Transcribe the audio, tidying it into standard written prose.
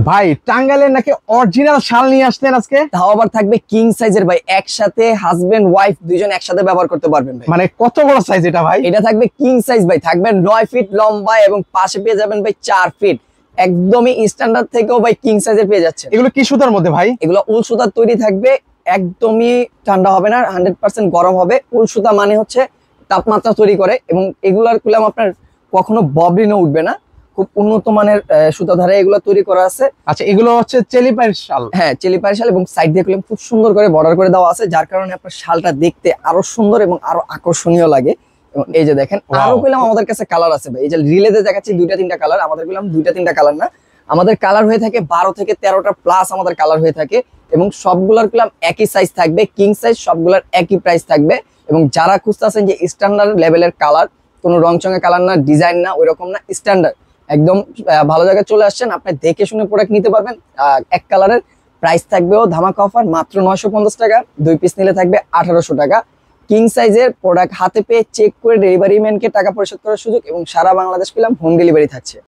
ভাই টাঙ্গাইলের নাকি অরিজিনাল শাল নিয়ে আসলেন আজকে? তাও আবার থাকবে কিং সাইজের ভাই, একসাথে হাজবেন্ড ওয়াইফ দুইজন একসাথে ব্যবহার করতে পারবেন ভাই। মানে কত বড় সাইজ এটা ভাই? এটা থাকবে কিং সাইজ ভাই, থাকবে 9 ফিট লম্বা এবং পাশে পেয়ে যাবেন ভাই 4 ফিট। একদমই স্ট্যান্ডার্ড থেকেও ভাই কিং সাইজের পেয়ে যাচ্ছেন। এগুলো কি সুতার মধ্যে ভাই? এগুলো উল সুতার তৈরি থাকবে, একদমই ঠান্ডা হবে না, 100% গরম হবে। উল সুতা মানে হচ্ছে তাপমাত্রা তৈরি করে, এবং এগুলার কুলাম আপনার কখনো ববলিনও উঠবে না। খুব উন্নত মানের সুতা ধারে এগুলো তৈরি করা আছে। আচ্ছা, এগুলো হচ্ছে চেলিপাইর শাল? হ্যাঁ, চেলিপাই শাল, এবং সাইড দিয়ে কুলাম খুব সুন্দর করে বর্ডার করে দেওয়া আছে, যার কারণে আপনার শালটা দেখতে আরো সুন্দর এবং আরো আকর্ষণীয় লাগে। এবং এই যে দেখেন, আরো কইলাম আমাদের কাছে কালার আছে ভাই। এই যে রিলেতে দেখাচ্ছি 2-3টা কালার, আমাদের কইলাম 2-3টা কালার না, আমাদের কালার হয়ে থাকে 12 থেকে 13টা প্লাস আমাদের কালার হয়ে থাকে। এবং সবগুলার কইলাম একই সাইজ থাকবে, কিং সাইজ, সবগুলার একই প্রাইস থাকবে। এবং যারা খুঁজতেছেন যে স্ট্যান্ডার্ড লেভেলের কালার, কোনো রংচঙে কালার না, ডিজাইন না, ওইরকম না, স্ট্যান্ডার্ড একদম ভালো জায়গায় চলে আসছেন, আপনি দেখে শুনে প্রোডাক্ট নিতে পারবেন। এক কালারের প্রাইস থাকবেও ধামাকা অফার মাত্র 950 টাকা, 2 পিস নিলে থাকবে 1800 টাকা। কিং সাইজের প্রোডাক্ট হাতে পেয়ে চেক করে ডেলিভারি ম্যানকে টাকা পরিশোধ করার সুযোগ, এবং সারা বাংলাদেশ পেলাম হোম ডেলিভারি থাকছে।